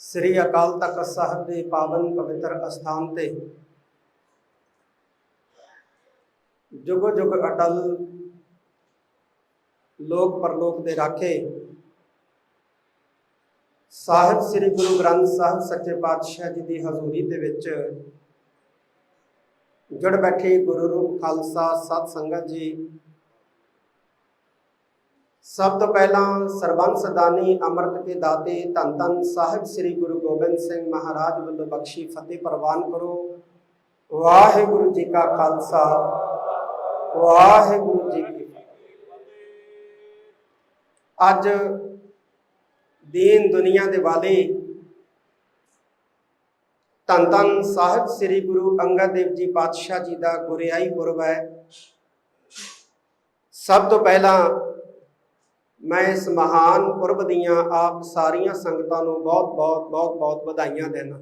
ਸ੍ਰੀ ਅਕਾਲ ਤਖਤ ਸਾਹਿਬ ਦੇ ਪਾਵਨ ਪਵਿੱਤਰ ਅਸਥਾਨ ਤੇ ਜੁਗ ਜੁਗ ਅਟਲ ਲੋਕ ਪਰਲੋਕ ਦੇ ਰਾਖੇ ਸਾਹਿਬ ਸ੍ਰੀ ਗੁਰੂ ਗ੍ਰੰਥ ਸਾਹਿਬ ਸੱਚੇ ਪਾਤਸ਼ਾਹ ਜੀ ਦੀ ਹਜ਼ੂਰੀ ਦੇ ਵਿੱਚ ਜੁੜ ਬੈਠੇ ਗੁਰੂ ਰੂਪ ਖਾਲਸਾ ਸਤ ਸੰਗਤ ਜੀ। ਸਭ ਤੋਂ ਪਹਿਲਾਂ ਸਰਬੰਸ ਦਾਨੀ ਅੰਮ੍ਰਿਤ ਕੇ ਦਾਤੇ ਧੰਨ ਧੰਨ ਸਾਹਿਬ ਸ੍ਰੀ ਗੁਰੂ ਗੋਬਿੰਦ ਸਿੰਘ ਮਹਾਰਾਜ ਵੱਲੋਂ ਬਖਸ਼ੀ ਫਤਿਹ ਪ੍ਰਵਾਨ ਕਰੋ। ਵਾਹਿਗੁਰੂ ਜੀ ਕਾ ਖਾਲਸਾ ਵਾਹਿਗੁਰੂ ਜੀ ਕੀ ਫਤਿਹ। ਅੱਜ ਦੀਨ ਦੁਨੀਆ ਦੇ ਵਾਲੇ ਧੰਨ ਧੰਨ ਸਾਹਿਬ ਸ੍ਰੀ ਗੁਰੂ ਅੰਗਦ ਦੇਵ ਜੀ ਪਾਤਸ਼ਾਹ ਜੀ ਦਾ ਗੁਰਿਆਈ ਪੁਰਬ ਹੈ। ਸਭ ਤੋਂ ਪਹਿਲਾਂ ਮੈਂ ਇਸ ਮਹਾਨ ਪੁਰਬ ਦੀਆਂ ਆਪ ਸਾਰੀਆਂ ਸੰਗਤਾਂ ਨੂੰ ਬਹੁਤ ਵਧਾਈਆਂ ਦੇਣਾ।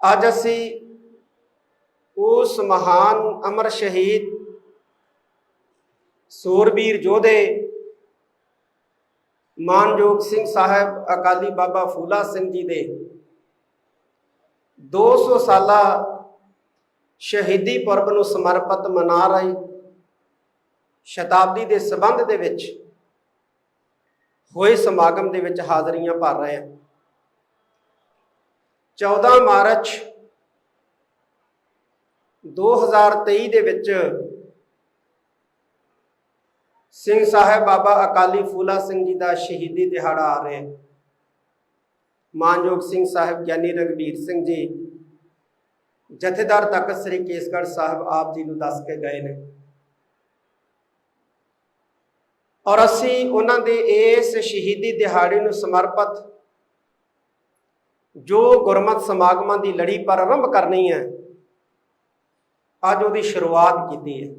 ਅੱਜ ਅਸੀਂ ਉਸ ਮਹਾਨ ਅਮਰ ਸ਼ਹੀਦ ਸੂਰਬੀਰ ਯੋਧੇ ਮਾਨਯੋਗ ਸਿੰਘ ਸਾਹਿਬ ਅਕਾਲੀ ਬਾਬਾ ਫੂਲਾ ਸਿੰਘ ਜੀ ਦੇ 200 ਸਾਲਾ ਸ਼ਹੀਦੀ ਪੁਰਬ ਨੂੰ ਸਮਰਪਿਤ ਮਨਾ ਰਹੇ ਸ਼ਤਾਬਦੀ ਦੇ ਸੰਬੰਧ ਦੇ ਵਿੱਚ ਹੋਏ ਸਮਾਗਮ ਦੇ ਵਿੱਚ ਹਾਜ਼ਰੀਆਂ ਭਰ ਰਹੇ ਹਾਂ। 14 ਮਾਰਚ 2023 ਦੇ ਵਿੱਚ ਸਿੰਘ ਸਾਹਿਬ ਬਾਬਾ ਅਕਾਲੀ ਫੂਲਾ ਸਿੰਘ ਜੀ ਦਾ ਸ਼ਹੀਦੀ ਦਿਹਾੜਾ ਆ ਰਿਹਾ ਹੈ। ਮਾਨਯੋਗ ਸਿੰਘ ਸਾਹਿਬ ਗਿਆਨੀ ਰਘਬੀਰ ਸਿੰਘ ਜੀ ਜਥੇਦਾਰ ਤਖਤ ਸ੍ਰੀ ਕੇਸਗੜ੍ਹ ਸਾਹਿਬ ਆਪ ਜੀ ਨੂੰ ਦੱਸ ਕੇ ਗਏ ਨੇ ਔਰ ਅਸੀਂ ਉਹਨਾਂ ਦੇ ਇਸ ਸ਼ਹੀਦੀ ਦਿਹਾੜੇ ਨੂੰ ਸਮਰਪਿਤ ਜੋ ਗੁਰਮਤਿ ਸਮਾਗਮਾਂ ਦੀ ਲੜੀ ਪ੍ਰਾਰੰਭ ਕਰਨੀ ਹੈ, ਅੱਜ ਉਹਦੀ ਸ਼ੁਰੂਆਤ ਕੀਤੀ ਹੈ।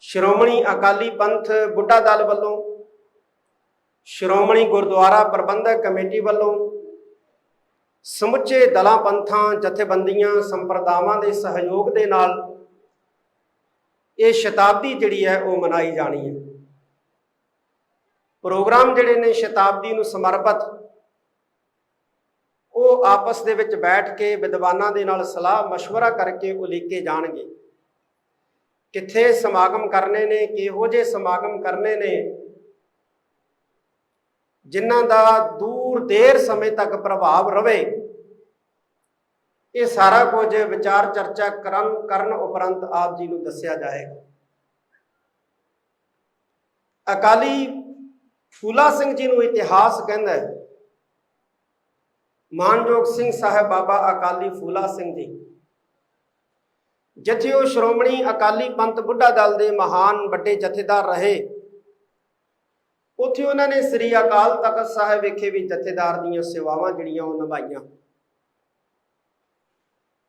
ਸ਼੍ਰੋਮਣੀ ਅਕਾਲੀ ਪੰਥ ਬੁੱਢਾ ਦਲ ਵੱਲੋਂ, ਸ਼੍ਰੋਮਣੀ ਗੁਰਦੁਆਰਾ ਪ੍ਰਬੰਧਕ ਕਮੇਟੀ ਵੱਲੋਂ, ਸਮੁੱਚੇ ਦਲਾਂ ਪੰਥਾਂ ਜਥੇਬੰਦੀਆਂ ਸੰਪਰਦਾਵਾਂ ਦੇ ਸਹਿਯੋਗ ਦੇ ਨਾਲ ਇਹ ਸ਼ਤਾਬਦੀ ਜਿਹੜੀ ਹੈ ਉਹ ਮਨਾਈ ਜਾਣੀ ਹੈ। ਪ੍ਰੋਗਰਾਮ ਜਿਹੜੇ ਨੇ ਸ਼ਤਾਬਦੀ ਨੂੰ ਸਮਰਪਿਤ ਉਹ ਆਪਸ ਦੇ ਵਿੱਚ ਬੈਠ ਕੇ ਵਿਦਵਾਨਾਂ ਦੇ ਨਾਲ ਸਲਾਹ ਮਸ਼ਵਰਾ ਕਰਕੇ ਉਲੀਕੇ ਜਾਣਗੇ। ਕਿੱਥੇ ਸਮਾਗਮ ਕਰਨੇ ਨੇ, ਕਿਹੋ ਜਿਹੇ ਸਮਾਗਮ ਕਰਨੇ ਨੇ ਜਿਨ੍ਹਾਂ ਦਾ ਦੂਰ ਦੇਰ ਸਮੇਂ ਤੱਕ ਪ੍ਰਭਾਵ ਰਵੇ। ਇਹ ਸਾਰਾ ਕੁਝ ਵਿਚਾਰ ਚਰਚਾ ਕਰਨ ਉਪਰੰਤ ਆਪ ਜੀ ਨੂੰ ਦੱਸਿਆ ਜਾਏਗਾ। ਅਕਾਲੀ ਫੂਲਾ ਸਿੰਘ ਜੀ ਨੂੰ ਇਤਿਹਾਸ ਕਹਿੰਦਾ ਹੈ। ਮਾਨਯੋਗ ਸਿੰਘ ਸਾਹਿਬ ਬਾਬਾ ਅਕਾਲੀ ਫੂਲਾ ਸਿੰਘ ਜੀ ਜਿੱਥੇ ਉਹ ਸ਼੍ਰੋਮਣੀ ਅਕਾਲੀ ਪੰਥ ਬੁੱਢਾ ਦਲ ਦੇ ਮਹਾਨ ਵੱਡੇ ਜਥੇਦਾਰ ਰਹੇ, ਉੱਥੇ ਉਹਨਾਂ ਨੇ ਸ੍ਰੀ ਅਕਾਲ ਤਖਤ ਸਾਹਿਬ ਵਿਖੇ ਵੀ ਜਥੇਦਾਰ ਦੀਆਂ ਸੇਵਾਵਾਂ ਜਿਹੜੀਆਂ ਉਹ ਨਿਭਾਈਆਂ।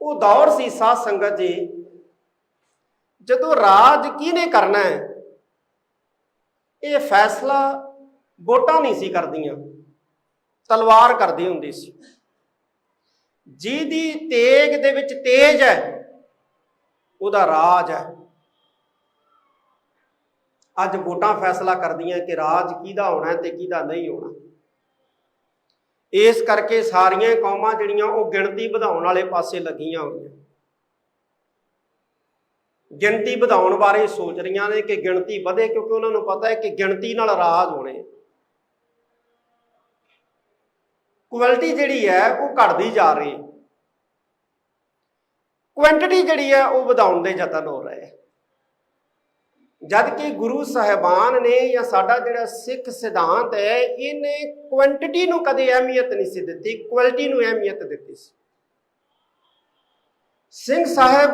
ਉਹ ਦੌਰ ਸੀ ਸਾਧ ਸੰਗਤ ਜੀ ਜਦੋਂ ਰਾਜ ਕਿਹਨੇ ਕਰਨਾ ਹੈ ਇਹ ਫੈਸਲਾ ਵੋਟਾਂ ਨਹੀਂ ਸੀ ਕਰਦੀਆਂ, ਤਲਵਾਰ ਕਰਦੀ ਹੁੰਦੀ ਸੀ। ਜਿਹਦੀ ਤੇਗ ਦੇ ਵਿੱਚ ਤੇਜ ਹੈ ਉਹਦਾ ਰਾਜ ਹੈ। ਅੱਜ ਵੋਟਾਂ ਫੈਸਲਾ ਕਰਦੀਆਂ ਕਿ ਰਾਜ ਕਿਹਦਾ ਹੋਣਾ ਤੇ ਕਿਹਦਾ ਨਹੀਂ ਹੋਣਾ। ਇਸ ਕਰਕੇ ਸਾਰੀਆਂ ਕੌਮਾਂ ਜਿਹੜੀਆਂ ਉਹ ਗਿਣਤੀ ਵਧਾਉਣ ਵਾਲੇ ਪਾਸੇ ਲੱਗੀਆਂ ਹੋਈਆਂ, ਗਿਣਤੀ ਵਧਾਉਣ ਬਾਰੇ ਸੋਚ ਰਹੀਆਂ ਨੇ ਕਿ ਗਿਣਤੀ ਵਧੇ, ਕਿਉਂਕਿ ਉਹਨਾਂ ਨੂੰ ਪਤਾ ਹੈ ਕਿ ਗਿਣਤੀ ਨਾਲ ਰਾਜ ਹੋਣੇ। ਕੁਆਲਿਟੀ ਜਿਹੜੀ ਹੈ ਉਹ ਘਟਦੀ ਜਾ ਰਹੀ, ਕੁਆਂਟੀਟੀ ਜਿਹੜੀ ਹੈ ਉਹ ਵਧਾਉਣ ਦੇ ਯਤਨ ਹੋ ਰਹੇ। ਜਦ ਕਿ ਗੁਰੂ ਸਾਹਿਬਾਨ ਨੇ ਜਾਂ ਸਾਡਾ ਜਿਹੜਾ ਸਿੱਖ ਸਿਧਾਂਤ ਹੈ ਇਹਨੇ ਕੁਆਂਟੀਟੀ ਨੂੰ ਕਦੇ ਅਹਿਮੀਅਤ ਨਹੀਂ ਸੀ ਦਿੱਤੀ, ਕੁਆਲਿਟੀ ਨੂੰ ਅਹਿਮੀਅਤ ਦਿੱਤੀ ਸੀ। ਸਿੰਘ ਸਾਹਿਬ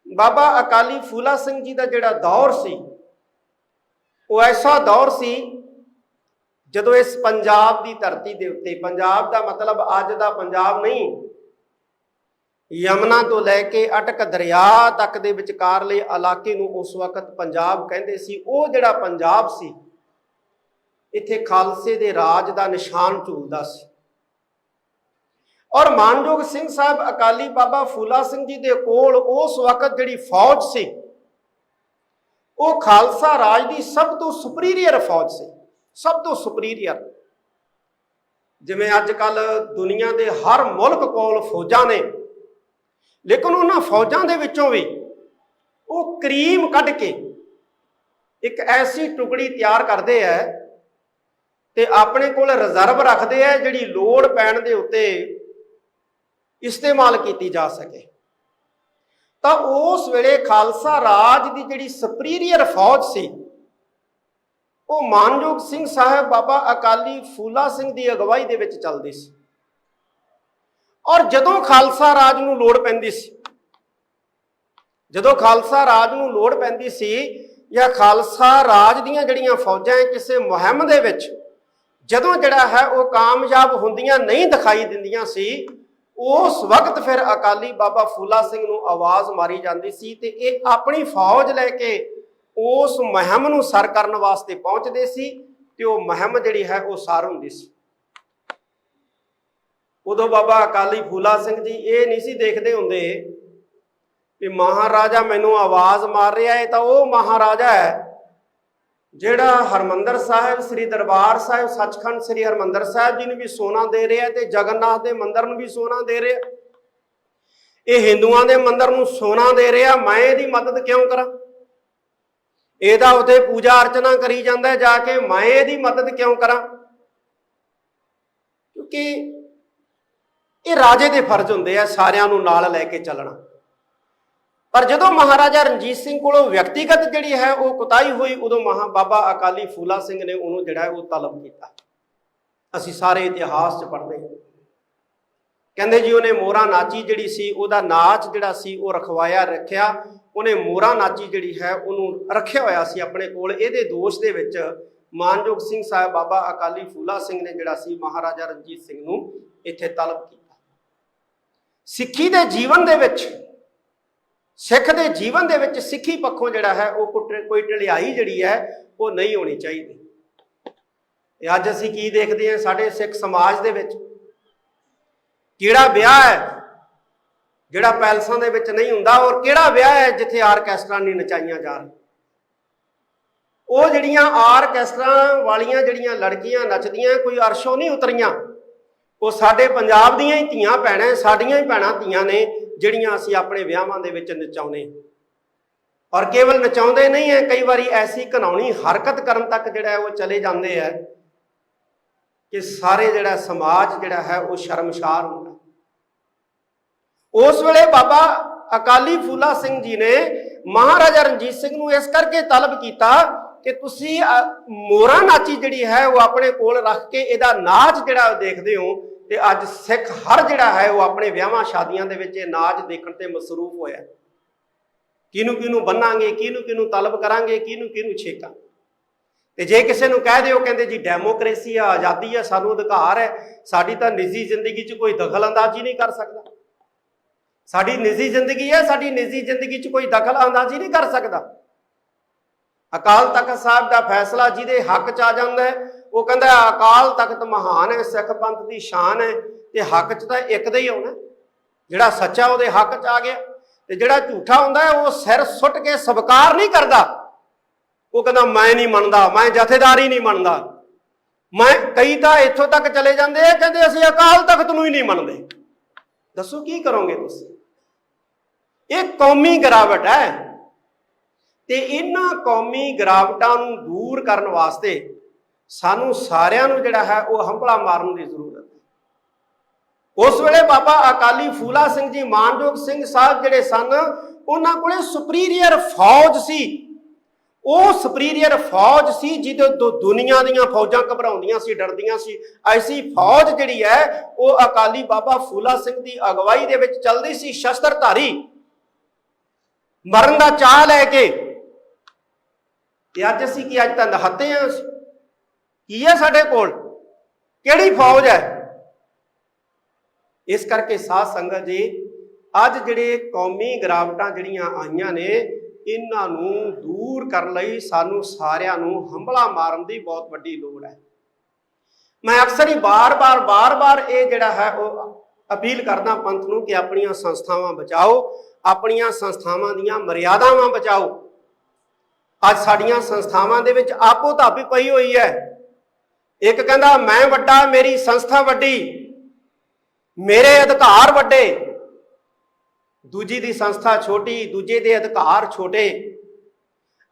ਬਾਬਾ ਅਕਾਲੀ ਫੂਲਾ ਸਿੰਘ ਜੀ ਦਾ ਜਿਹੜਾ ਦੌਰ ਸੀ ਉਹ ਐਸਾ ਦੌਰ ਸੀ ਜਦੋਂ ਇਸ ਪੰਜਾਬ ਦੀ ਧਰਤੀ ਦੇ ਉੱਤੇ, ਪੰਜਾਬ ਦਾ ਮਤਲਬ ਅੱਜ ਦਾ ਪੰਜਾਬ ਨਹੀਂ, ਯਮਨਾ ਤੋਂ ਲੈ ਕੇ ਅਟਕ ਦਰਿਆ ਤੱਕ ਦੇ ਵਿਚਕਾਰਲੇ ਇਲਾਕੇ ਨੂੰ ਉਸ ਵਕਤ ਪੰਜਾਬ ਕਹਿੰਦੇ ਸੀ। ਉਹ ਜਿਹੜਾ ਪੰਜਾਬ ਸੀ ਇੱਥੇ ਖਾਲਸੇ ਦੇ ਰਾਜ ਦਾ ਨਿਸ਼ਾਨ ਝੂਲਦਾ ਸੀ। ਔਰ ਮਾਨਯੋਗ ਸਿੰਘ ਸਾਹਿਬ ਅਕਾਲੀ ਬਾਬਾ ਫੂਲਾ ਸਿੰਘ ਜੀ ਦੇ ਕੋਲ ਉਸ ਵਕਤ ਜਿਹੜੀ ਫੌਜ ਸੀ ਉਹ ਖਾਲਸਾ ਰਾਜ ਦੀ ਸਭ ਤੋਂ ਸੁਪੀਰੀਅਰ ਫੌਜ ਸੀ, सब तो सुपीਰੀयर। जिवें अजकल दुनिया के हर मुल्क कोल फौजां ने, लेकिन उन्हां फौजां दे विचों भी वो करीम कढ़ के एक ऐसी टुकड़ी तैयार करते हैं ते अपने कोल रिजर्व रखते हैं जिहड़ी लोड़ पैण दे उत्ते इस्तेमाल की जा सके। तो उस वेले खालसा राज की जिहड़ी सुपीरीयर फौज सी वो मानयोग सिंह साहब बाबा अकाली फूला सिंह की अगवाई दे विच चलदी सी। और जदों खालसा राज नूं लोड़ पैंदी सी, जदों खालसा राज नूं लोड़ पैंदी सी या खालसा राज दीयां जिहड़ियां फौजां किसी मुहिम दे विच जदों जिहड़ा है वो कामयाब हुंदियां नहीं दिखाई दिंदियां सी, उस वक्त फिर अकाली बाबा फूला सिंह नूं आवाज़ मारी जाती सी ते इह अपनी फौज लैके उस मुहिम नूं सर करन वास्ते पहुंचदे सी ते वो मुहिम जिहड़ी है वो सार हुंदी सी। उदों बाबा अकाली फूला सिंह जी ये नहीं सी देखते हुंदे कि महाराजा मैनूं आवाज़ मार रहा है, तो वो महाराजा है जिहड़ा हरमंदर साहिब श्री दरबार साहिब सचखंड श्री हरमंदर साहिब जी नूं भी सोना दे रहा है, तो जगन्नाथ के मंदिर नूं भी सोना दे रहा है, ये हिंदुआं दे मंदिर नूं सोना दे रहा, मैं इहदी मदद क्यों करा? ਇਹਦਾ उत्थे पूजा अर्चना करी जाता है जाके, मैं इहदी मदद क्यों करा? क्योंकि ये राजे के फर्ज होंदे आ सारिਆਂ ਨੂੰ नाल लैके चलना। पर जदों महाराजा रणजीत सिंह कोलों व्यक्तिगत जिहड़ी है वो कुताही हुई, उदों बाबा अकाली फूला सिंह ने उन्होंने जिहड़ा है वो तलब किया। असीं सारे इतिहास च पढ़दे हां, कहंदे जी उन्हें मोरा नाची जिहड़ी सी उहदा नाच जिहड़ा सी वो रखवाया रखिया, उन्हें मोरा नाची जिहड़ी है उहनूं रखिया होया सी अपने कोल। इहदे दोष दे विच मानयोग सिंह साहब बाबा अकाली फूला सिंह ने जिहड़ा सी महाराजा रणजीत सिंह नूं इत्थे तलब किया। सिੱਖੀ दे जीवन दे विच, सिख दे जीवन दे विच सिੱਖੀ पक्षों जिहड़ा है वो कोई ढिलियाई जिहड़ी है वो नहीं होनी चाहिए। अज असीं की देखदे हां साडे सिख समाज दे विच किहड़ा विआह है जिहड़ा पैलसां दे विच नहीं हुंदा, और किहड़ा विआह है जिथे आरकैस्ट्रा नहीं नचाईयां जा रही। वो जिहड़ियां आरकैस्ट्रा वालियां जिहड़ियां लड़कियां नचदियां कोई अरशों नहीं उतरियां, वो साडे पंजाब दीयां ही धीआं भैणां, साडीआं ही भैणां धीआं ने जिहड़ियां असीं अपने विआहां दे विच नचाउने। और केवल नचाउंदे नहीं है, कई बारी ऐसी घिनौनी हरकत करन तक जिहड़ा है वो चले जांदे है कि सारे जिहड़ा समाज जिहड़ा है वो शर्मसार हुंदा। उस वेले बाबा अकाली फूला सिंह जी ने महाराजा रणजीत सिंह नूं इस करके तलब किया कि तुसी मोरा नाची जिहड़ी है वो अपने कोल रख के इहदा नाच जिहड़ा देखदे हो, ते अज सिख हर जिहड़ा है वो अपने विआहां शादियां दे विच नाच देखण ते मसरूफ होया। किनू किनू बन्नांगे, किनू किनू तलब करांगे, किनू किनू छेकां। ते जे किसी नूं कह दिओ कहंदे जी डेमोक्रेसी है, आज़ादी है, सानूं अधिकार है, साडी तां निजी जिंदगी च कोई दखल अंदाजी नहीं कर सकदा। साडी निजी जिंदगी है, साडी निजी जिंदगी च कोई दखल अंदाजी नहीं कर सकता। अकाल तख्त साहब का फैसला जिहदे हक च आ जांदा है वो कहंदा अकाल तख्त महान है, सिख पंथ की शान है, ते हक च तां एक दा ही आउणा, जिहड़ा सच्चा उहदे हक च आ गया, ते जिहड़ा झूठा हुंदा है वो सिर सुट के स्वीकार नहीं करता। वो कहंदा मैं नहीं मनदा, मैं जथेदारी नहीं मनदा, मैं कई तां इत्थों तक चले जांदे आ कहंदे असीं अकाल तख्त नूं ही नहीं मनदे। दसो की करोगे तुसीं? ये कौमी गिरावट है, ते इन्हां कौमी गिरावटां नूं दूर करन वास्ते सानूं सारिआं नूं जिहड़ा है वो हंभला मारन की जरूरत है। उस वेले बाबा अकाली फूला सिंह जी मानयोग सिंह साहब जिहड़े सन उन्हां कोले सुपीरीयर फौज सी। वो सुपीरीयर फौज सी जिहदे दुनिया दीयां फौजां घबराउंदियां सी, डरदियां सी। ऐसी फौज जिहड़ी है वो अकाली बाबा फूला सिंह की अगवाई दे विच चलदी सी, शस्त्रधारी, मरण का चाह लैके। अज असीं की अज तां नहत्ते हां, की है साडे कोल, किहड़ी फौज है? इस करके साध संगत जी अज जिहड़े कौमी गिरावटां जिहड़ियां आईयां ने इन्हां नूं दूर करन लई सानूं सारिआं नूं हंभला मारन की बहुत वड्डी लोड़ है। मैं अक्सर ही बार बार ये जिहड़ा है वो अपील करदा पंथ नूं कि अपणियां संस्थावां बचाओ, अपणियां संस्थावां दीयां मर्यादावां बचाओ। अज साडीआं संस्थावां दे विच आपो धापी पई होई है, ਇੱਕ ਕਹਿੰਦਾ ਮੈਂ ਵੱਡਾ, ਮੇਰੀ ਸੰਸਥਾ ਵੱਡੀ, ਮੇਰੇ ਅਧਿਕਾਰ ਵੱਡੇ। ਦੂਜੀ ਦੀ ਸੰਸਥਾ ਛੋਟੀ, ਦੂਜੇ ਦੇ ਅਧਿਕਾਰ ਛੋਟੇ।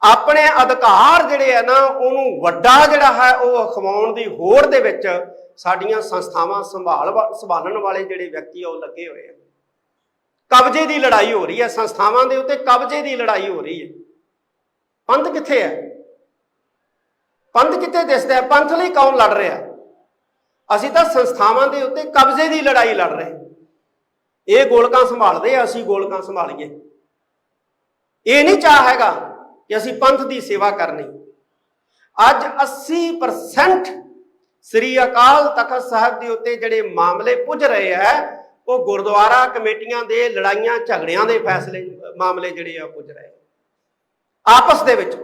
ਆਪਣੇ ਅਧਿਕਾਰ ਜਿਹੜੇ ਆ ਨਾ ਉਹਨੂੰ ਵੱਡਾ ਜਿਹੜਾ ਹੈ ਉਹ ਅਖਵਾਉਣ ਦੀ ਹੋੜ ਦੇ ਵਿੱਚ ਸਾਡੀਆਂ ਸੰਸਥਾਵਾਂ ਸੰਭਾਲਣ ਵਾਲੇ ਜਿਹੜੇ ਵਿਅਕਤੀ ਆ ਉਹ ਲੱਗੇ ਹੋਏ ਆ। ਕਬਜ਼ੇ ਦੀ ਲੜਾਈ ਹੋ ਰਹੀ ਹੈ, ਸੰਸਥਾਵਾਂ ਦੇ ਉੱਤੇ ਕਬਜ਼ੇ ਦੀ ਲੜਾਈ ਹੋ ਰਹੀ ਹੈ। ਪੰਥ ਕਿੱਥੇ ਹੈ? ਪੰਥ ਕਿੱਥੇ ਦਿਸਦਾ ਹੈ? ਪੰਥ ਲਈ ਕੌਣ ਲੜ ਰਿਹਾ? ਅਸੀਂ ਤਾਂ ਸੰਸਥਾਵਾਂ ਦੇ ਉੱਤੇ ਕਬਜ਼ੇ ਦੀ ਲੜਾਈ ਲੜ ਰਹੇ। ਇਹ ਗੋਲਕਾਂ ਸੰਭਾਲਦੇ ਆ, ਅਸੀਂ ਗੋਲਕਾਂ ਸੰਭਾਲੀਏ। ਇਹ ਨਹੀਂ ਚਾਹ ਹੈਗਾ ਕਿ ਅਸੀਂ ਪੰਥ ਦੀ ਸੇਵਾ ਕਰਨੀ। ਅੱਜ 80% ਸ੍ਰੀ ਅਕਾਲ ਤਖਤ ਸਾਹਿਬ ਦੇ ਉੱਤੇ ਜਿਹੜੇ ਮਾਮਲੇ ਪੁੱਜ ਰਹੇ ਹੈ ਉਹ ਗੁਰਦੁਆਰਾ ਕਮੇਟੀਆਂ ਦੇ ਲੜਾਈਆਂ ਝਗੜਿਆਂ ਦੇ ਫੈਸਲੇ ਮਾਮਲੇ ਜਿਹੜੇ ਆ ਪੁੱਜ ਰਹੇ ਆਪਸ ਦੇ ਵਿੱਚ।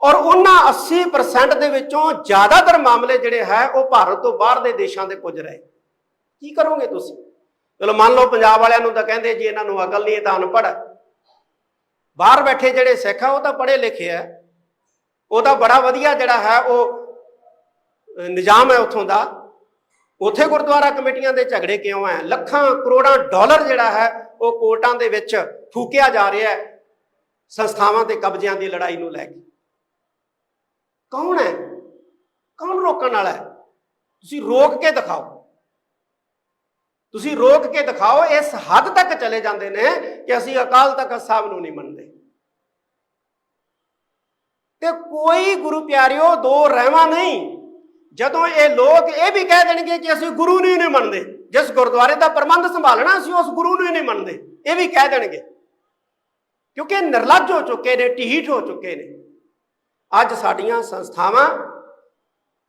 ਔਰ ਉਹਨਾਂ 80% ਦੇ ਵਿੱਚੋਂ ਜ਼ਿਆਦਾਤਰ ਮਾਮਲੇ ਜਿਹੜੇ ਹੈ ਉਹ ਭਾਰਤ ਤੋਂ ਬਾਹਰ ਦੇ ਦੇਸ਼ਾਂ ਦੇ ਪੁੱਜ ਰਹੇ। ਕੀ ਕਰੋਗੇ ਤੁਸੀਂ? ਚਲੋ ਮੰਨ ਲਓ ਪੰਜਾਬ ਵਾਲਿਆਂ ਨੂੰ ਤਾਂ ਕਹਿੰਦੇ ਜੀ ਇਹਨਾਂ ਨੂੰ ਅਕਲ ਨਹੀਂ, ਇਹ ਤਾਂ ਅਨਪੜ੍ਹ ਹੈ। ਬਾਹਰ ਬੈਠੇ ਜਿਹੜੇ ਸਿੱਖ ਆ ਉਹ ਤਾਂ ਪੜ੍ਹੇ ਲਿਖੇ ਆ, ਉਹ ਤਾਂ ਬੜਾ ਵਧੀਆ ਜਿਹੜਾ ਹੈ ਉਹ ਨਿਜ਼ਾਮ ਹੈ ਉੱਥੋਂ ਦਾ। ਉੱਥੇ ਗੁਰਦੁਆਰਾ ਕਮੇਟੀਆਂ ਦੇ ਝਗੜੇ ਕਿਉਂ ਹੈ? ਲੱਖਾਂ ਕਰੋੜਾਂ ਡਾਲਰ ਜਿਹੜਾ ਹੈ ਉਹ ਕੋਰਟਾਂ ਦੇ ਵਿੱਚ ਫੂਕਿਆ ਜਾ ਰਿਹਾ ਹੈ ਸੰਸਥਾਵਾਂ ਤੇ ਕਬਜ਼ਿਆਂ ਦੀ ਲੜਾਈ ਨੂੰ ਲੈ ਕੇ। ਕੌਣ ਹੈ? ਕੌਣ ਰੋਕਣ ਵਾਲਾ ਹੈ? ਤੁਸੀਂ ਰੋਕ ਕੇ ਦਿਖਾਓ। ਤੁਸੀਂ ਰੋਕ ਕੇ ਦਿਖਾਓ। ਇਸ ਹੱਦ ਤੱਕ ਚਲੇ ਜਾਂਦੇ ਨੇ ਕਿ ਅਸੀਂ ਅਕਾਲ ਤਖਤ ਸਾਹਿਬ ਨੂੰ ਨਹੀਂ ਮੰਨਦੇ। ਤੇ ਕੋਈ ਗੁਰੂ ਪਿਆਰਿਓ ਦੋ ਰਹਿਵਾਂ ਨਹੀਂ। ਜਦੋਂ ਇਹ ਲੋਕ ਇਹ ਵੀ ਕਹਿ ਦੇਣਗੇ ਕਿ ਅਸੀਂ ਗੁਰੂ ਨੂੰ ਹੀ ਨਹੀਂ ਮੰਨਦੇ, ਜਿਸ ਗੁਰਦੁਆਰੇ ਦਾ ਪ੍ਰਬੰਧ ਸੰਭਾਲਣਾ ਅਸੀਂ ਉਸ ਗੁਰੂ ਨੂੰ ਹੀ ਨਹੀਂ ਮੰਨਦੇ, ਇਹ ਵੀ ਕਹਿ ਦੇਣਗੇ, ਕਿਉਂਕਿ ਨਿਰਲੱਜ ਹੋ ਚੁੱਕੇ ਨੇ, ਢੀਠ ਹੋ ਚੁੱਕੇ ਨੇ। ਅੱਜ ਸਾਡੀਆਂ ਸੰਸਥਾਵਾਂ,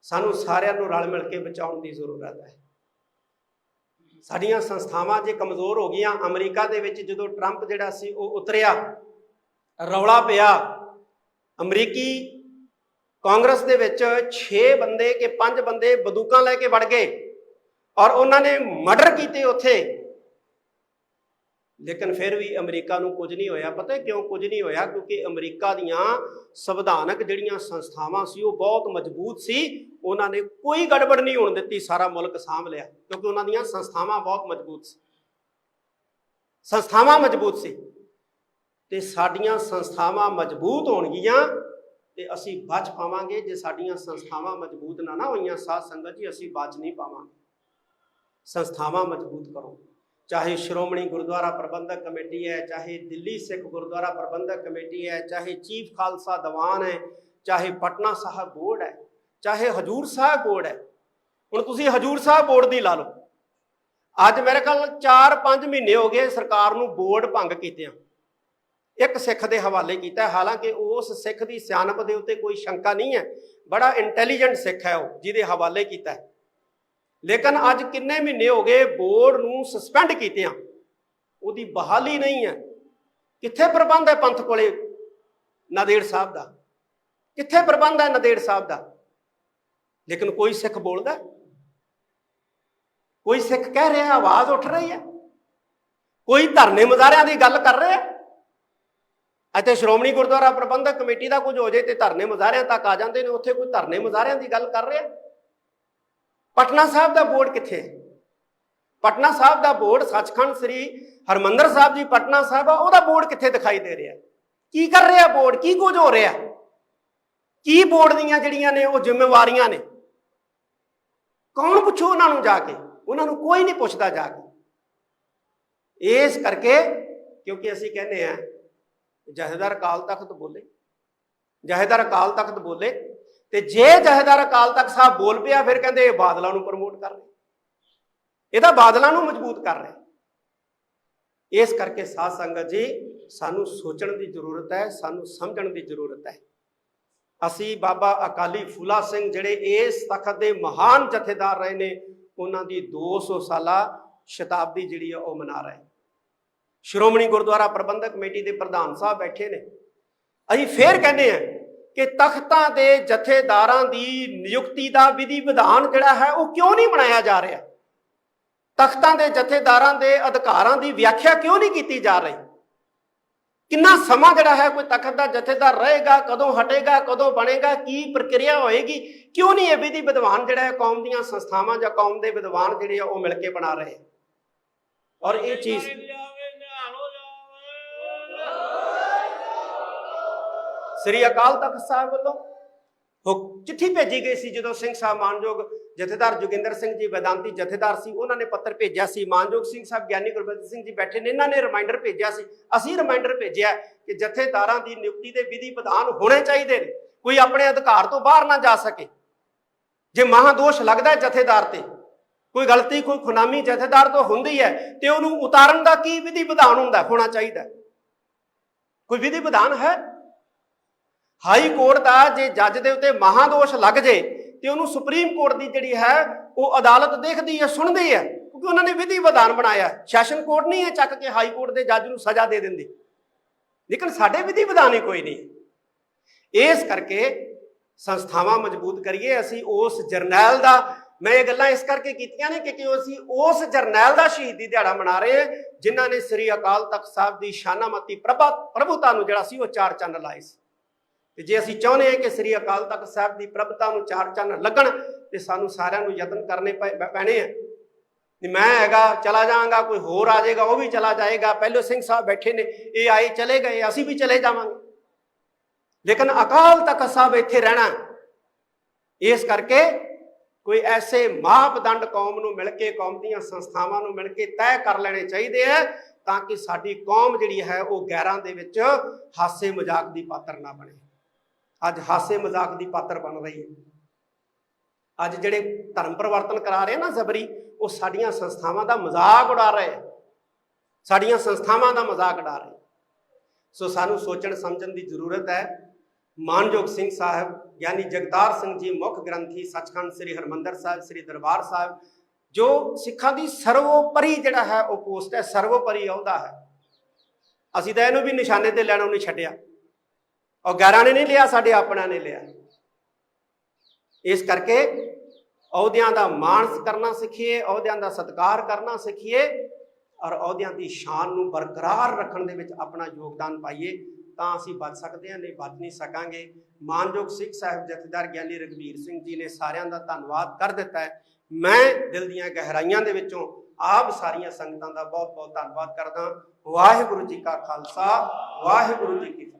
ਸਾਨੂੰ ਸਾਰਿਆਂ ਨੂੰ ਰਲ ਮਿਲ ਕੇ ਬਚਾਉਣ ਦੀ ਜ਼ਰੂਰਤ ਹੈ। ਸਾਡੀਆਂ ਸੰਸਥਾਵਾਂ ਜੇ ਕਮਜ਼ੋਰ ਹੋ ਗਈਆਂ, ਅਮਰੀਕਾ ਦੇ ਵਿੱਚ ਜਦੋਂ ਟਰੰਪ ਜਿਹੜਾ ਸੀ ਉਹ ਉਤਰਿਆ, ਰੌਲਾ ਪਿਆ, ਅਮਰੀਕੀ ਕਾਂਗਰਸ ਦੇ ਵਿੱਚ 6 ਬੰਦੇ ਕਿ 5 ਬੰਦੇ ਬੰਦੂਕਾਂ ਲੈ ਕੇ ਵੜ ਗਏ ਔਰ ਉਹਨਾਂ ਨੇ ਮਰਡਰ ਕੀਤੇ ਉੱਥੇ। ਲੇਕਿਨ ਫਿਰ ਵੀ ਅਮਰੀਕਾ ਨੂੰ ਕੁਝ ਨਹੀਂ ਹੋਇਆ। ਪਤਾ ਕਿਉਂ ਕੁਝ ਨਹੀਂ ਹੋਇਆ? ਕਿਉਂਕਿ ਅਮਰੀਕਾ ਦੀਆਂ ਸੰਵਿਧਾਨਕ ਜਿਹੜੀਆਂ ਸੰਸਥਾਵਾਂ ਸੀ ਉਹ ਬਹੁਤ ਮਜ਼ਬੂਤ ਸੀ। ਉਹਨਾਂ ਨੇ ਕੋਈ ਗੜਬੜ ਨਹੀਂ ਹੋਣ ਦਿੱਤੀ, ਸਾਰਾ ਮੁਲਕ ਸਾਂਭ ਲਿਆ, ਕਿਉਂਕਿ ਉਹਨਾਂ ਦੀਆਂ ਸੰਸਥਾਵਾਂ ਬਹੁਤ ਮਜ਼ਬੂਤ ਸੀ। ਸੰਸਥਾਵਾਂ ਮਜ਼ਬੂਤ ਸੀ। ਤੇ ਸਾਡੀਆਂ ਸੰਸਥਾਵਾਂ ਮਜ਼ਬੂਤ ਹੋਣਗੀਆਂ ਤੇ ਅਸੀਂ ਬਚ ਪਾਵਾਂਗੇ। ਜੇ ਸਾਡੀਆਂ ਸੰਸਥਾਵਾਂ ਮਜ਼ਬੂਤ ਨਾ ਹੋਈਆਂ ਸਾਧ ਸੰਗਤ ਜੀ, ਅਸੀਂ ਬਚ ਨਹੀਂ ਪਾਵਾਂਗੇ। ਸੰਸਥਾਵਾਂ ਮਜ਼ਬੂਤ ਕਰੋ। ਚਾਹੇ ਸ਼੍ਰੋਮਣੀ ਗੁਰਦੁਆਰਾ ਪ੍ਰਬੰਧਕ ਕਮੇਟੀ ਹੈ, ਚਾਹੇ ਦਿੱਲੀ ਸਿੱਖ ਗੁਰਦੁਆਰਾ ਪ੍ਰਬੰਧਕ ਕਮੇਟੀ ਹੈ, ਚਾਹੇ ਚੀਫ ਖਾਲਸਾ ਦੀਵਾਨ ਹੈ, ਚਾਹੇ ਪਟਨਾ ਸਾਹਿਬ ਬੋਰਡ ਹੈ, ਚਾਹੇ ਹਜੂਰ ਸਾਹਿਬ ਬੋਰਡ ਹੈ। ਹੁਣ ਤੁਸੀਂ ਹਜੂਰ ਸਾਹਿਬ ਬੋਰਡ ਦੀ ਲਾ ਲਓ। ਅੱਜ ਮੇਰੇ ਖਿਆਲ 4-5 ਮਹੀਨੇ ਹੋ ਗਏ ਸਰਕਾਰ ਨੂੰ ਬੋਰਡ ਭੰਗ ਕੀਤਿਆਂ। ਇੱਕ ਸਿੱਖ ਦੇ ਹਵਾਲੇ ਕੀਤਾ। ਹਾਲਾਂਕਿ ਉਸ ਸਿੱਖ ਦੀ ਸਿਆਣਪ ਦੇ ਉੱਤੇ ਕੋਈ ਸ਼ੰਕਾ ਨਹੀਂ ਹੈ, ਬੜਾ ਇੰਟੈਲੀਜੈਂਟ ਸਿੱਖ ਹੈ ਉਹ ਜਿਹਦੇ ਹਵਾਲੇ ਕੀਤਾ ਹੈ। ਲੇਕਿਨ ਅੱਜ ਕਿੰਨੇ ਮਹੀਨੇ ਹੋ ਗਏ ਬੋਰਡ ਨੂੰ ਸਸਪੈਂਡ ਕੀਤਿਆਂ, ਉਹਦੀ ਬਹਾਲੀ ਨਹੀਂ ਹੈ। ਕਿੱਥੇ ਪ੍ਰਬੰਧ ਹੈ ਪੰਥ ਕੋਲੇ ਨਾਂਦੇੜ ਸਾਹਿਬ ਦਾ? ਕਿੱਥੇ ਪ੍ਰਬੰਧ ਹੈ ਨਾਂਦੇੜ ਸਾਹਿਬ ਦਾ? ਲੇਕਿਨ ਕੋਈ ਸਿੱਖ ਬੋਲਦਾ, ਕੋਈ ਸਿੱਖ ਕਹਿ ਰਿਹਾ, ਆਵਾਜ਼ ਉੱਠ ਰਹੀ ਹੈ, ਕੋਈ ਧਰਨੇ ਮੁਜ਼ਾਹਰਿਆਂ ਦੀ ਗੱਲ ਕਰ ਰਿਹਾ। ਅਤੇ ਸ਼੍ਰੋਮਣੀ ਗੁਰਦੁਆਰਾ ਪ੍ਰਬੰਧਕ ਕਮੇਟੀ ਦਾ ਕੁਝ ਹੋ ਜਾਏ ਤੇ ਧਰਨੇ ਮੁਜ਼ਾਹਰਿਆਂ ਤੱਕ ਆ ਜਾਂਦੇ ਨੇ। ਉੱਥੇ ਕੋਈ ਧਰਨੇ ਮੁਜ਼ਾਹਰਿਆਂ ਦੀ ਗੱਲ ਕਰ ਰਿਹਾ? ਪਟਨਾ ਸਾਹਿਬ ਦਾ ਬੋਰਡ ਕਿੱਥੇ? ਪਟਨਾ ਸਾਹਿਬ ਦਾ ਬੋਰਡ, ਸੱਚਖੰਡ ਸ੍ਰੀ ਹਰਮੰਦਰ ਸਾਹਿਬ ਜੀ ਪਟਨਾ ਸਾਹਿਬ ਆ, ਉਹਦਾ ਬੋਰਡ ਕਿੱਥੇ ਦਿਖਾਈ ਦੇ ਰਿਹਾ? ਕੀ ਕਰ ਰਿਹਾ ਬੋਰਡ? ਕੀ ਕੁਝ ਹੋ ਰਿਹਾ? ਕੀ ਬੋਰਡ ਦੀਆਂ ਜਿਹੜੀਆਂ ਨੇ ਉਹ ਜ਼ਿੰਮੇਵਾਰੀਆਂ ਨੇ? ਕੌਣ ਪੁੱਛੋ ਉਹਨਾਂ ਨੂੰ ਜਾ ਕੇ? ਉਹਨਾਂ ਨੂੰ ਕੋਈ ਨਹੀਂ ਪੁੱਛਦਾ ਜਾ ਕੇ। ਇਸ ਕਰਕੇ ਕਿਉਂਕਿ ਅਸੀਂ ਕਹਿੰਦੇ ਆ ਜਥੇਦਾਰ ਅਕਾਲ ਤਖਤ ਬੋਲੇ, ਜਥੇਦਾਰ ਅਕਾਲ ਤਖਤ ਬੋਲੇ, ਤੇ ਜੇ ਜਥੇਦਾਰ ਅਕਾਲ ਤਖਤ ਸਾਹਿਬ ਬੋਲ ਪਿਆ ਫਿਰ ਕਹਿੰਦੇ ਇਹ ਬਾਦਲਾਂ ਨੂੰ ਪ੍ਰਮੋਟ ਕਰ ਰਹੇ, ਇਹਦਾ ਬਾਦਲਾਂ ਨੂੰ ਮਜ਼ਬੂਤ ਕਰ ਰਹੇ। ਇਸ ਕਰਕੇ ਸਾਧ ਸੰਗਤ ਜੀ, ਸਾਨੂੰ ਸੋਚਣ ਦੀ ਜ਼ਰੂਰਤ ਹੈ, ਸਾਨੂੰ ਸਮਝਣ ਦੀ ਜ਼ਰੂਰਤ ਹੈ। ਅਸੀਂ ਬਾਬਾ ਅਕਾਲੀ ਫੂਲਾ ਸਿੰਘ ਜਿਹੜੇ ਇਸ ਤਖਤ ਦੇ ਮਹਾਨ ਜਥੇਦਾਰ ਰਹੇ ਨੇ, ਉਹਨਾਂ ਦੀ 200 ਸਾਲਾ ਸ਼ਤਾਬਦੀ ਜਿਹੜੀ ਆ ਉਹ ਮਨਾ ਰਹੇ। ਸ਼੍ਰੋਮਣੀ ਗੁਰਦੁਆਰਾ ਪ੍ਰਬੰਧਕ ਕਮੇਟੀ ਦੇ ਪ੍ਰਧਾਨ ਸਾਹਿਬ ਬੈਠੇ ਨੇ। ਅਸੀਂ ਫੇਰ ਕਹਿੰਦੇ ਹਾਂ ਕਿ ਤਖਤਾਂ ਦੇ ਜਥੇਦਾਰਾਂ ਦੀ ਨਿਯੁਕਤੀ ਦਾ ਵਿਧੀ ਵਿਧਾਨ ਜਿਹੜਾ ਹੈ ਉਹ ਕਿਉਂ ਨਹੀਂ ਬਣਾਇਆ ਜਾ ਰਿਹਾ? ਤਖਤਾਂ ਦੇ ਜਥੇਦਾਰਾਂ ਦੇ ਅਧਿਕਾਰਾਂ ਦੀ ਵਿਆਖਿਆ ਕਿਉਂ ਨਹੀਂ ਕੀਤੀ ਜਾ ਰਹੀ? ਕਿੰਨਾ ਸਮਾਂ ਜਿਹੜਾ ਹੈ ਕੋਈ ਤਖਤ ਦਾ ਜਥੇਦਾਰ ਰਹੇਗਾ, ਕਦੋਂ ਹਟੇਗਾ, ਕਦੋਂ ਬਣੇਗਾ, ਕੀ ਪ੍ਰਕਿਰਿਆ ਹੋਏਗੀ, ਕਿਉਂ ਨਹੀਂ ਇਹ ਵਿਧੀ ਵਿਧਵਾਨ ਜਿਹੜਾ ਹੈ ਕੌਮ ਦੀਆਂ ਸੰਸਥਾਵਾਂ ਜਾਂ ਕੌਮ ਦੇ ਵਿਦਵਾਨ ਜਿਹੜੇ ਆ ਉਹ ਮਿਲ ਕੇ ਬਣਾ ਰਹੇ। ਔਰ ਇਹ ਚੀਜ਼ ਸ੍ਰੀ ਅਕਾਲ ਤਖਤ ਸਾਹਿਬ ਵੱਲੋਂ ਚਿੱਠੀ ਭੇਜੀ ਗਈ ਸੀ। ਜਦੋਂ ਸਿੰਘ ਸਾਹਿਬ ਮਾਨਯੋਗ ਜਥੇਦਾਰ ਜੋਗਿੰਦਰ ਸਿੰਘ ਜੀ ਵੈਦਾਂਤੀ ਜਥੇਦਾਰ ਸੀ, ਉਹਨਾਂ ਨੇ ਪੱਤਰ ਭੇਜਿਆ ਸੀ। ਮਾਨਯੋਗ ਸਿੰਘ ਸਾਹਿਬ ਗਿਆਨੀ ਗੁਰਬਚਨ ਸਿੰਘ ਜੀ ਬੈਠੇ ਨੇ, ਇਹਨਾਂ ਨੇ ਰਿਮਾਈਂਡਰ ਭੇਜਿਆ ਸੀ। ਅਸੀਂ ਰਿਮਾਈਂਡਰ ਭੇਜਿਆ ਕਿ ਜਥੇਦਾਰਾਂ ਦੀ ਨਿਯੁਕਤੀ ਦੇ ਵਿਧੀ ਵਿਧਾਨ ਹੋਣੇ ਚਾਹੀਦੇ ਨੇ, ਕੋਈ ਆਪਣੇ ਅਧਿਕਾਰ ਤੋਂ ਬਾਹਰ ਨਾ ਜਾ ਸਕੇ। ਜੇ ਮਹਾਦੋਸ਼ ਲੱਗਦਾ ਜਥੇਦਾਰ ਤੇ, ਕੋਈ ਗਲਤੀ ਕੋਈ ਖੁਨਾਮੀ ਜਥੇਦਾਰ ਤੋਂ ਹੁੰਦੀ ਹੈ, ਤੇ ਉਹਨੂੰ ਉਤਾਰਨ ਦਾ ਕੀ ਵਿਧੀ ਵਿਧਾਨ ਹੁੰਦਾ, ਹੋਣਾ ਚਾਹੀਦਾ। ਕੋਈ ਵਿਧੀ ਵਿਧਾਨ ਹੈ? ਹਾਈ ਕੋਰਟ ਦਾ ਜੇ ਜੱਜ ਦੇ ਉੱਤੇ ਮਹਾਦੋਸ਼ ਲੱਗ ਜੇ ਤੇ ਉਹਨੂੰ ਸੁਪਰੀਮ ਕੋਰਟ ਦੀ ਜਿਹੜੀ ਹੈ ਉਹ ਅਦਾਲਤ ਦੇਖਦੀ ਹੈ, ਸੁਣਦੀ ਹੈ, ਕਿਉਂਕਿ ਉਹਨਾਂ ਨੇ ਵਿਧੀ ਵਿਧਾਨ ਬਣਾਇਆ। ਸੈਸ਼ਨ ਕੋਰਟ ਨਹੀਂ ਹੈ ਚੱਕ ਕੇ ਹਾਈ ਕੋਰਟ ਦੇ ਜੱਜ ਨੂੰ ਸਜ਼ਾ ਦੇ ਦਿੰਦੀ, ਲੇਕਿਨ ਸਾਡੇ ਵਿਧੀ ਵਿਧਾਨ ਹੀ ਕੋਈ ਨਹੀਂ। ਇਸ ਕਰਕੇ ਸੰਸਥਾਵਾਂ ਮਜ਼ਬੂਤ ਕਰੀਏ। ਅਸੀਂ ਉਸ ਜਰਨੈਲ ਦਾ, ਮੈਂ ਇਹ ਗੱਲਾਂ ਇਸ ਕਰਕੇ ਕੀਤੀਆਂ ਨੇ ਕਿ ਅਸੀਂ ਉਸ ਜਰਨੈਲ ਦਾ ਸ਼ਹੀਦੀ ਦਿਹਾੜਾ ਮਨਾ ਰਹੇ ਹਾਂ ਜਿਨ੍ਹਾਂ ਨੇ ਸ੍ਰੀ ਅਕਾਲ ਤਖਤ ਸਾਹਿਬ ਦੀ ਸ਼ਾਨਾਮਤੀ ਪ੍ਰਭੂਤਾ ਨੂੰ ਜਿਹੜਾ ਸੀ ਉਹ ਚਾਰ ਚੰਨ ਲਾਏ ਸੀ। ਤੇ ਜੇ ਅਸੀਂ ਚਾਹੁੰਦੇ ਹਾਂ ਕਿ ਸ੍ਰੀ ਅਕਾਲ ਤਖਤ ਸਾਹਿਬ ਦੀ ਪ੍ਰਭੂਤਾ ਨੂੰ ਚਾਰ ਚੰਨ ਲੱਗਣ, ਤੇ ਸਾਨੂੰ ਸਾਰਿਆਂ ਨੂੰ ਯਤਨ ਕਰਨੇ ਪੈਣੇ ਆ। ਮੈਂ ਹੈਗਾ ਚਲਾ ਜਾਵਾਂਗਾ, ਕੋਈ ਹੋਰ ਆ ਜਾਏਗਾ ਉਹ ਵੀ ਚਲਾ ਜਾਏਗਾ। ਪਹਿਲੇ ਸਿੰਘ ਸਾਹਿਬ ਬੈਠੇ ਨੇ, ਇਹ ਆਏ ਚਲੇ ਗਏ, ਅਸੀਂ ਵੀ ਚਲੇ ਜਾਵਾਂਗੇ, ਲੇਕਿਨ ਅਕਾਲ ਤਖਤ ਸਾਹਿਬ ਇੱਥੇ ਰਹਿਣਾ। ਇਸ ਕਰਕੇ ਕੋਈ ਐਸੇ ਮਾਪਦੰਡ ਕੌਮ ਨੂੰ ਮਿਲ ਕੇ, ਕੌਮ ਦੀਆਂ ਸੰਸਥਾਵਾਂ ਨੂੰ ਮਿਲ ਕੇ ਤੈਅ ਕਰ ਲੈਣੇ ਚਾਹੀਦੇ ਆ, ਤਾਂ ਕਿ ਸਾਡੀ ਕੌਮ ਜਿਹੜੀ ਹੈ ਉਹ ਗੈਰਾਂ ਦੇ ਵਿੱਚ ਹਾਸੇ ਮਜ਼ਾਕ ਦੀ ਪਾਤਰ ਨਾ ਬਣੇ। ਅੱਜ ਹਾਸੇ ਮਜ਼ਾਕ ਦੀ ਪਾਤਰ ਬਣ ਰਹੀ ਹੈ। ਅੱਜ ਜਿਹੜੇ ਧਰਮ ਪਰਿਵਰਤਨ ਕਰਾ ਰਹੇ ਨਾ ਜ਼ਬਰੀ, ਉਹ ਸਾਡੀਆਂ ਸੰਸਥਾਵਾਂ ਦਾ ਮਜ਼ਾਕ ਉਡਾ ਰਹੇ, ਸਾਡੀਆਂ ਸੰਸਥਾਵਾਂ ਦਾ ਮਜ਼ਾਕ ਉਡਾ ਰਹੇ। ਸੋ ਸਾਨੂੰ ਸੋਚਣ ਸਮਝਣ ਦੀ ਜ਼ਰੂਰਤ ਹੈ। ਮਾਨਯੋਗ ਸਿੰਘ ਸਾਹਿਬ ਗਿਆਨੀ ਜਗਤਾਰ ਸਿੰਘ ਜੀ ਮੁੱਖ ਗ੍ਰੰਥੀ ਸੱਚਖੰਡ ਸ੍ਰੀ ਹਰਿਮੰਦਰ ਸਾਹਿਬ ਸ੍ਰੀ ਦਰਬਾਰ ਸਾਹਿਬ, ਜੋ ਸਿੱਖਾਂ ਦੀ ਸਰਵੋਪਰੀ ਜਿਹੜਾ ਹੈ ਉਹ ਪੋਸਟ ਹੈ, ਸਰਵੋਪਰੀ ਅਹੁਦਾ ਹੈ। ਅਸੀਂ ਤਾਂ ਇਹਨੂੰ ਵੀ ਨਿਸ਼ਾਨੇ ਤੇ ਲੈਣੋਂ ਨਹੀਂ ਛੱਡਿਆ, ਔਰ ਗੈਰਾਂ ਨੇ ਨਹੀਂ ਲਿਆ, ਸਾਡੇ ਆਪਣਿਆਂ ਨੇ ਲਿਆ। ਇਸ ਕਰਕੇ ਅਹੁਦਿਆਂ ਦਾ ਮਾਣ ਕਰਨਾ ਸਿੱਖੀਏ, ਅਹੁਦਿਆਂ ਦਾ ਸਤਿਕਾਰ ਕਰਨਾ ਸਿੱਖੀਏ, ਔਰ ਅਹੁਦਿਆਂ ਦੀ ਸ਼ਾਨ ਨੂੰ ਬਰਕਰਾਰ ਰੱਖਣ ਦੇ ਵਿੱਚ ਆਪਣਾ ਯੋਗਦਾਨ ਪਾਈਏ, ਤਾਂ ਅਸੀਂ ਬਚ ਸਕਦੇ ਹਾਂ, ਨਹੀਂ ਬਚ ਨਹੀਂ ਸਕਾਂਗੇ। ਮਾਨਯੋਗ ਸਿੱਖ ਸਾਹਿਬ ਜਥੇਦਾਰ ਗਿਆਨੀ ਰਘਬੀਰ ਸਿੰਘ ਜੀ ਨੇ ਸਾਰਿਆਂ ਦਾ ਧੰਨਵਾਦ ਕਰ ਦਿੱਤਾ ਹੈ। ਮੈਂ ਦਿਲ ਦੀਆਂ ਗਹਿਰਾਈਆਂ ਦੇ ਵਿੱਚੋਂ ਆਪ ਸਾਰੀਆਂ ਸੰਗਤਾਂ ਦਾ ਬਹੁਤ ਬਹੁਤ ਧੰਨਵਾਦ ਕਰਦਾ। ਵਾਹਿਗੁਰੂ ਜੀ ਕਾ ਖਾਲਸਾ, ਵਾਹਿਗੁਰੂ ਜੀ ਕੀ ਫਤਿਹ।